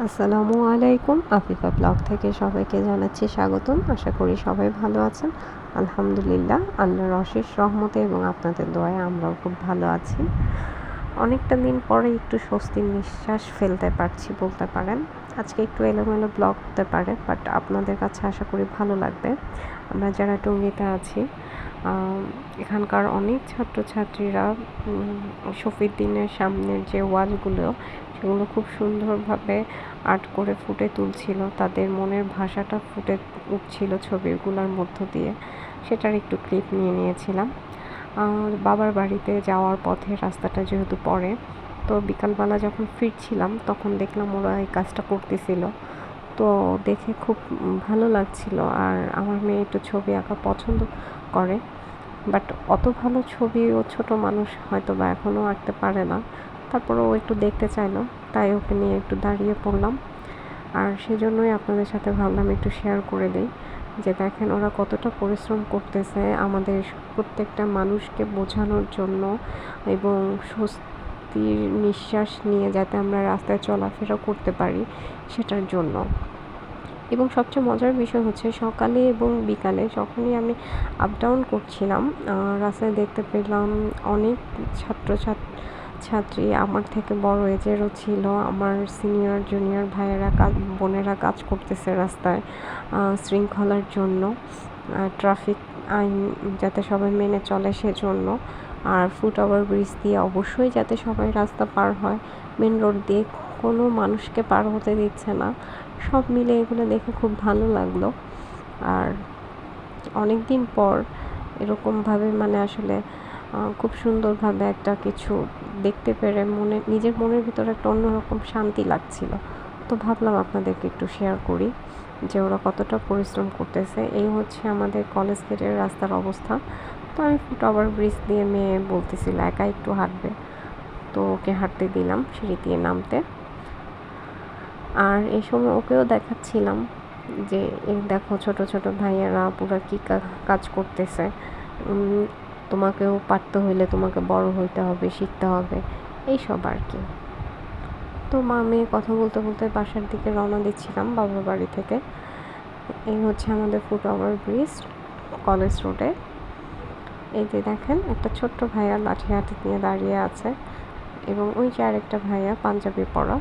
আসসালামু আলাইকুম। আফিফা ব্লগ থেকে সবাইকে জানাচ্ছি স্বাগতম। আশা করি সবাই ভালো আছেন। আলহামদুলিল্লাহ, আল্লাহর অশেষ রহমতে এবং আপনাদের দোয়ায় আমরাও খুব ভালো আছি। অনেকটা দিন পরে একটু স্বস্তির নিঃশ্বাস ফেলতে পারছি বলতে পারেন। আজকে একটু এলোমেলো ব্লগ হতে পারে, বাট আপনাদের কাছে আশা করি ভালো লাগবে। আমরা যারা টঙ্গীতে আছি, এখানকার অনেক ছাত্রছাত্রীরা শফিউদ্দিনের সামনের যে ওয়ালগুলো, সেগুলো খুব সুন্দরভাবে আর্ট করে ফুটে তুলছিল। তাদের মনের ভাষাটা ফুটে উঠছিল ছবিগুলোর মধ্য দিয়ে। সেটার একটু ক্লিপ নিয়ে নিয়েছিলাম। বাবার বাড়িতে যাওয়ার পথে রাস্তাটা যেহেতু পড়ে, তো বিকালবেলা যখন ফিরছিলাম তখন দেখলাম ওরা এই কাজটা করতেছিল। তো দেখে খুব ভালো লাগছিল। আর আমার মেয়ে একটু ছবি আঁকা পছন্দ করে, বাট অত ভালো ছবি ও ছোট মানুষ হয়তো বা এখনও আঁকতে পারে না। তারপরে ও একটু দেখতে চাইলো, তাই ওকে নিয়ে একটু দাঁড়িয়ে পড়লাম। আর সেজন্যই আপনাদের সাথে ভাবলাম একটু শেয়ার করে দিই যে দেখেন ওরা কতটা পরিশ্রম করতেছে আমাদের প্রত্যেকটা মানুষকে বোঝানোর জন্য, এবং স্বস্তির নিঃশ্বাস নিয়ে যাতে আমরা রাস্তায় চলাফেরা করতে পারি সেটার জন্য। এবং সবচেয়ে মজার বিষয় হচ্ছে সকালে এবং বিকালে যখনই আমি আপ ডাউন করছিলাম, রাস্তায় দেখতে পেলাম অনেক ছাত্রী আমার থেকে বড় এজেরও ছিল। আমার সিনিয়র জুনিয়র ভাইয়েরা বোনেরা কাজ করতেছে রাস্তায় শৃঙ্খলার জন্য, ট্রাফিক আইন যাতে সবাই মেনে চলে সেজন্য। আর ফুট ওভার ব্রিজ দিয়ে অবশ্যই যাতে সবাই রাস্তা পার হয়, মেন রোড দিয়ে কোনো মানুষকে পার হতে দিচ্ছে না। সব মিলে এগুলো দেখে খুব ভালো লাগলো। আর অনেক দিন পর এরকমভাবে আসলে খুব সুন্দরভাবে একটা কিছু দেখতে পেরে নিজের মনের ভিতরে একটা অন্যরকম শান্তি লাগছিল। তো ভাবলাম আপনাদেরকে একটু শেয়ার করি যে ওরা কতটা পরিশ্রম করতেছে। এই হচ্ছে আমাদের কলেজ গেটের রাস্তার অবস্থা। তো আমি ফুট ওভার ব্রিজ দিয়ে মেয়ে বলতেছিল একা একটু হাঁটবে, তো ওকে হাঁটতে দিলাম সিঁড়ি দিয়ে নামতে। আর এই সময় ওকেও দেখাচ্ছিলাম যে এই দেখো ছোট ছোট ভাইয়েরা পুরা কী কাজ করতেছে, তোমাকেও পারতে হইলে তোমাকে বড় হইতে হবে, শিখতে হবে, এইসব আর কি। তো মা মেয়ে কথা বলতে বলতে বাসার দিকে রওনা দিচ্ছিলাম বাবার বাড়ি থেকে। এই হচ্ছে আমাদের ফুট ওভার ব্রিজ কলেজ রোডে। এই যে দেখেন একটা ছোট্ট ভাইয়া লাঠি হাতে নিয়ে দাঁড়িয়ে আছে, এবং ওই যে আরেকটা ভাইয়া পাঞ্জাবি পরা।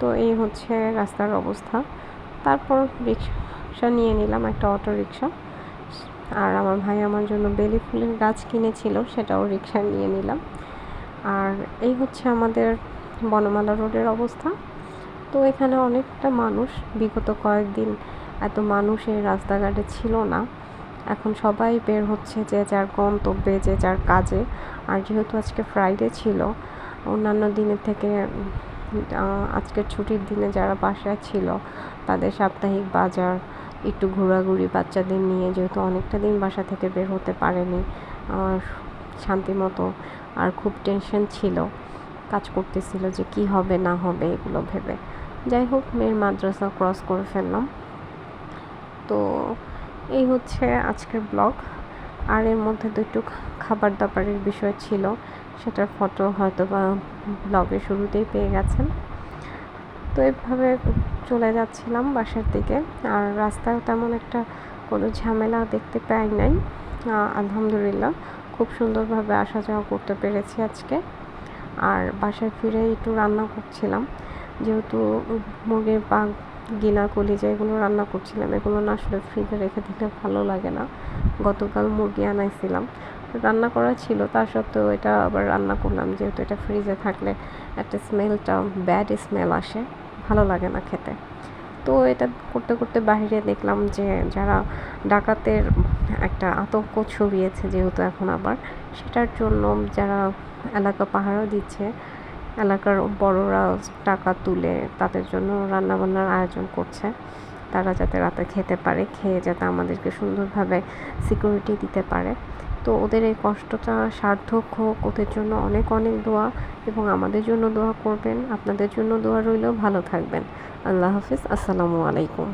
তো এই হচ্ছে রাস্তার অবস্থা। তারপর রিক্সা নিয়ে নিলাম, একটা অটো রিক্সা। আর আমার ভাই আমার জন্য বেলি ফুলের গাছ কিনেছিল, সেটাও রিক্সায় নিয়ে নিলাম। আর এই হচ্ছে আমাদের বনমালা রোডের অবস্থা। তো এখানে অনেকটা মানুষ, বিগত কয়েকদিন এত মানুষ এই রাস্তাঘাটে ছিল না। এখন সবাই বের হচ্ছে যে যার গন্তব্যে, যে যার কাজে। আর যেহেতু আজকে ফ্রাইডে ছিল, অন্যান্য দিনের থেকে আজকের ছুটির দিনে যারা বাসায় ছিল তাদের সাপ্তাহিক বাজার, একটু ঘোরাঘুরি বাচ্চাদের নিয়ে, যেহেতু অনেকটা দিন বাসা থেকে বের হতে পারেনি শান্তি মতো। আর খুব টেনশন ছিল, কাজ করতেছিল যে কি হবে না হবে এগুলো ভেবে। যাই হোক, মেয়ের মাদ্রাসা ক্রস করে ফেললাম। তো এই হচ্ছে আজকের ব্লগ। আর এর মধ্যে তো একটু খাবার দাবারের বিষয় ছিল, সেটার ফটো হয়তো বা ব্লগের শুরুতেই পেয়ে গেছেন। তো এইভাবে চলে যাচ্ছিলাম বাসার দিকে। আর রাস্তায় তেমন একটা কোনো ঝামেলা দেখতে পাই নাই, আলহামদুলিল্লাহ। খুব সুন্দরভাবে আসা যাওয়া করতে পেরেছি আজকে। আর বাসায় ফিরে একটু রান্না করছিলাম, যেহেতু মুরগির পা, গিলা, কলিজা এগুলো রান্না করছিলাম। এগুলো না আসলে ফ্রিজে রেখে দিলে ভালো লাগে না। গতকাল মুরগি আনাইছিলাম, রান্না করা ছিল, তা সত্ত্বেও এটা আবার রান্না করলাম, যেহেতু এটা ফ্রিজে থাকলে একটা স্মেলটা, ব্যাড স্মেল আসে, ভালো লাগে না খেতে। তো এটা করতে করতে বাইরে দেখলাম যে যারা ডাকাতের একটা আতঙ্ক ছড়িয়েছে, যেহেতু এখন আবার সেটার জন্য যারা এলাকা পাহারা দিচ্ছে, এলাকার বড়রা টাকা তুলে তাদের জন্য রান্নাবান্নার আয়োজন করছে, তারা যাতে রাতে খেতে পারে, খেয়ে যাতে আমাদেরকে সুন্দরভাবে সিকিউরিটি দিতে পারে। তো ওদের এই কষ্টটা সার্থক হোক, ওদের জন্য অনেক অনেক দোয়া, এবং আমাদের জন্য দোয়া করবেন। আপনাদের জন্য দোয়া রইলেও। ভালো থাকবেন। আল্লাহ হাফিজ। আসসালামু আলাইকুম।